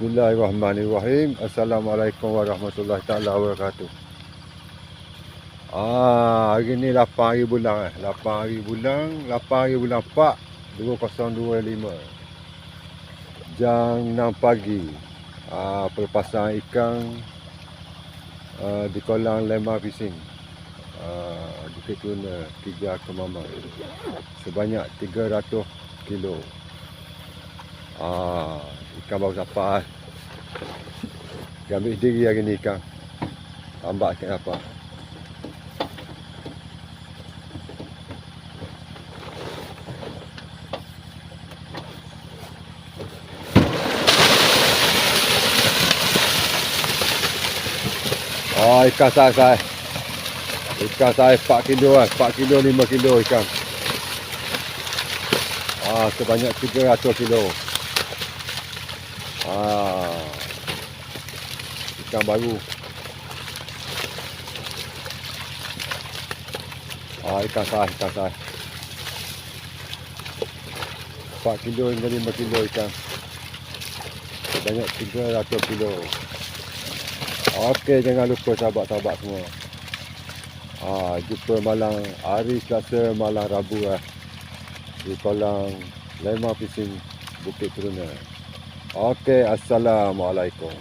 Bismillahirrahmanirrahim. Assalamualaikum warahmatullahi taala wabarakatuh. Hari ni 8 hari bulan 8 hari bulan 4 2025. Jam 6 pagi. Pelepasan ikan di kolam Lema Fishing. Bukit Tuna, Tiga Kemaman. Sebanyak 300 kilo. Ikan baru dapat. Dia ambil sendiri hari ni ikan. Tambak ikan apa? Ikan saya. Ikan saya 4 kilo 4 kilo 5 kilo ikan. Sebanyak 300 kilo. Ikan baru. Ikan saya. 4 kilo hingga 5 kilo ikan. Sebanyak 300 kilo. Okey, jangan lupa sahabat-sahabat semua. Jumpa malam hari Selasa, malam Rabu di kolam Lema Fishing Bukit Tuna. Okey, assalamualaikum.